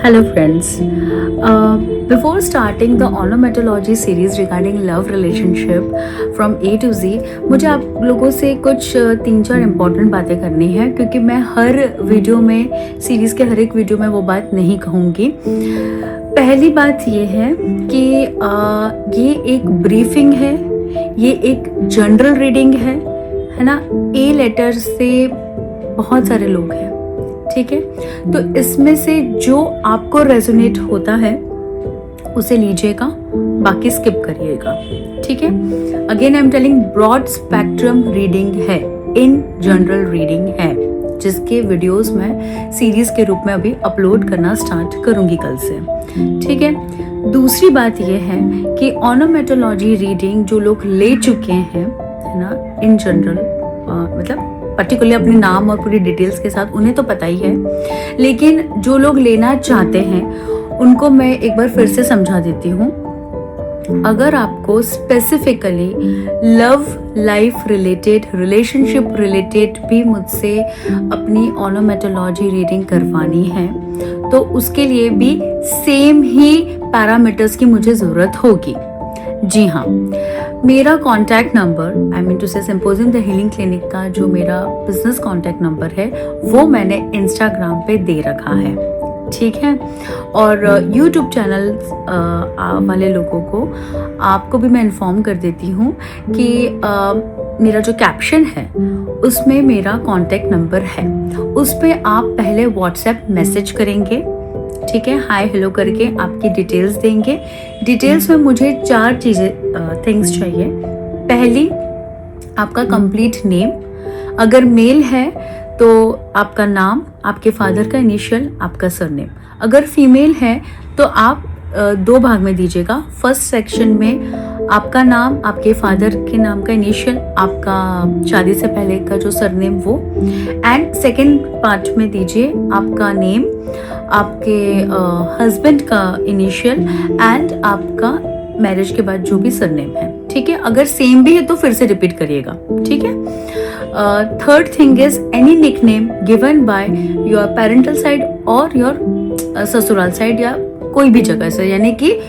Hello friends. Before starting the onomatology series regarding love relationship from A to Z, मुझे आप लोगों से कुछ 3-4 इम्पॉर्टेंट बातें करनी है क्योंकि मैं हर वीडियो में सीरीज़ के हर एक वीडियो में वो बात नहीं कहूँगी। पहली बात ये है कि ये एक ब्रीफिंग है, ये एक जनरल रीडिंग है ना। ए लेटर से बहुत सारे लोग हैं, ठीक है। तो इसमें से जो आपको रेजोनेट होता है उसे लीजिएगा, बाकी स्किप करिएगा, ठीक है। Again I am telling, broad spectrum reading है, इन जनरल रीडिंग है, जिसके वीडियोस मैं सीरीज के रूप में अभी अपलोड करना स्टार्ट करूंगी कल से, ठीक है। दूसरी बात यह है कि ओनोमेटोलॉजी रीडिंग जो लोग ले चुके हैं, है ना, इन जनरल मतलब पर्टिकुलरली अपने नाम और पूरी डिटेल्स के साथ, उन्हें तो पता ही है, लेकिन जो लोग लेना चाहते हैं उनको मैं एक बार फिर से समझा देती हूँ। अगर आपको specifically love life related, relationship related भी मुझसे अपनी ओनोमेटोलॉजी रीडिंग करवानी है तो उसके लिए भी सेम ही पैरामीटर्स की मुझे ज़रूरत होगी। जी हाँ, मेरा contact number, I mean to say symposium the healing clinic का जो मेरा बिजनेस कॉन्टैक्ट नंबर है वो मैंने इंस्टाग्राम पे दे रखा है, ठीक है। और यूट्यूब चैनल वाले लोगों को आपको भी मैं इन्फॉर्म कर देती हूँ कि मेरा जो कैप्शन है उसमें मेरा कॉन्टैक्ट नंबर है, उस पर आप पहले व्हाट्सएप मैसेज करेंगे, ठीक है, हाय हेलो करके आपकी डिटेल्स देंगे। डिटेल्स में मुझे 4 चीज़ें थिंग्स चाहिए। पहली, आपका कंप्लीट नेम, अगर मेल है तो आपका नाम, आपके फादर का इनिशियल, आपका सरनेम। अगर फीमेल है तो आप 2 भाग में दीजिएगा। फर्स्ट सेक्शन में आपका नाम, आपके फादर के नाम का इनिशियल, आपका शादी से पहले का जो सरनेम वो, एंड सेकंड पार्ट में दीजिए आपका नेम, आपके हस्बैंड का इनिशियल एंड आपका मैरिज के बाद जो भी सरनेम है, ठीक है। अगर सेम भी है तो फिर से रिपीट करिएगा, ठीक है। Third thing is any nickname given by your parental side और योर ससुराल साइड, या कोई भी जगह से, यानी कि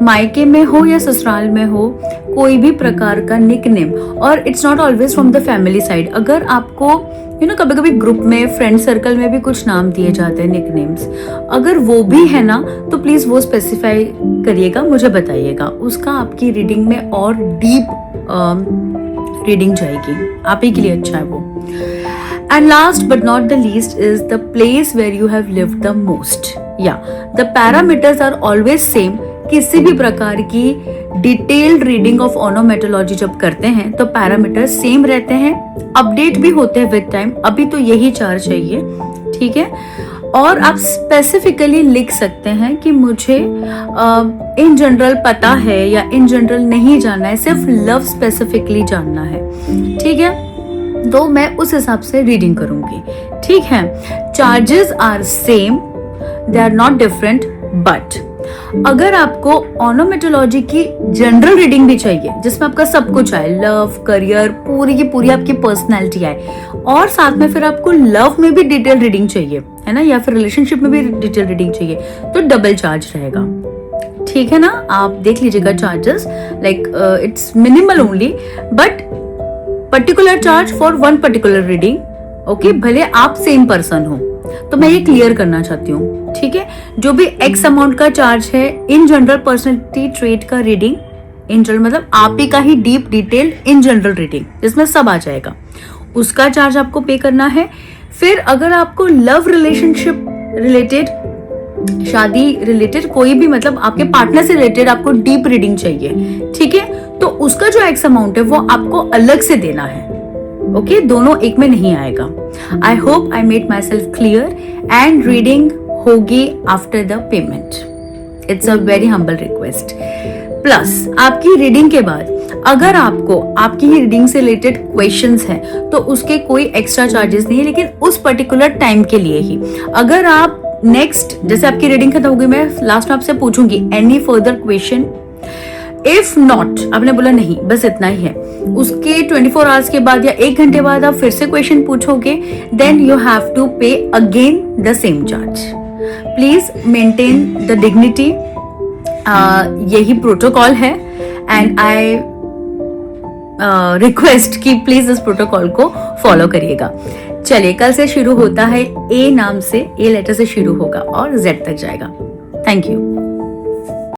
मायके में हो या ससुराल में हो, कोई भी प्रकार का निकनेम। और it's not always from the family side. अगर आपको कभी कभी ग्रुप में, फ्रेंड सर्कल में भी कुछ नाम दिए जाते हैं निकनेम्स, अगर वो भी है ना तो प्लीज वो स्पेसिफाई करिएगा, मुझे बताइएगा, उसका आपकी रीडिंग में और डीप रीडिंग जाएगी, आप ही के लिए अच्छा है वो। And last but not the least is the place where you have lived the most. Yeah, the parameters are always same. किसी भी प्रकार की डिटेल्ड रीडिंग ऑफ ओनोमेटोलॉजी जब करते हैं तो पैरामीटर सेम रहते हैं, अपडेट भी होते हैं विद टाइम। अभी तो यही 4 चाहिए, ठीक है। और आप स्पेसिफिकली लिख सकते हैं कि मुझे इन जनरल पता है या इन जनरल नहीं जानना है, सिर्फ लव स्पेसिफिकली जानना है, ठीक है। तो मैं उस हिसाब से रीडिंग करूंगी, ठीक है। Charges are same, they are not different, but अगर आपको ओनोमेटोलॉजी की जनरल रीडिंग भी चाहिए जिसमें आपका सब कुछ आए, लव, करियर, पूरी की पूरी आपकी पर्सनैलिटी आए, और साथ में फिर आपको लव में भी डिटेल रीडिंग चाहिए, है ना, या फिर रिलेशनशिप में भी डिटेल रीडिंग चाहिए, तो डबल चार्ज रहेगा, ठीक है ना। आप देख लीजिएगा charges, like it's minimal only, but particular charge for one particular reading, okay. भले आप सेम पर्सन हो, तो मैं ये क्लियर करना चाहती हूँ, ठीक है। जो भी एक्स अमाउंट का चार्ज है इन जनरल पर्सनैलिटी ट्रेट का रीडिंग, इन जनरल मतलब आप ही का ही deep detail in general reading जिसमें सब आ जाएगा, उसका चार्ज आपको पे करना है। फिर अगर आपको लव रिलेशनशिप रिलेटेड, शादी रिलेटेड, कोई भी मतलब आपके पार्टनर से रिलेटेड आपको डीप रीडिंग चाहिए, ठीक है, तो उसका जो एक्स अमाउंट है वो आपको अलग से देना है, ओके। दोनों एक में नहीं आएगा। I hope I made myself clear, and reading होगी after the payment. It's a very humble request. Plus आपकी रीडिंग के बाद अगर आपको आपकी ही रीडिंग से रिलेटेड क्वेश्चंस हैं तो उसके कोई एक्स्ट्रा चार्जेस नहीं है, लेकिन उस पर्टिकुलर टाइम के लिए ही। अगर आप नेक्स्ट, जैसे आपकी रीडिंग खत्म होगी, मैं लास्ट में आपसे पूछूंगी any further question, if not, आपने बोला नहीं बस इतना ही है, उसके 24 आवर्स के बाद या 1 घंटे बाद आप फिर से क्वेश्चन पूछोगे, देन यू हैव टू पे again the same charge. Please maintain the dignity, यही प्रोटोकॉल है एंड आई रिक्वेस्ट कि प्लीज इस प्रोटोकॉल को फॉलो करिएगा। चलिए, कल से शुरू होता है, ए नाम से, ए लेटर से शुरू होगा और जेड तक जाएगा। Thank you.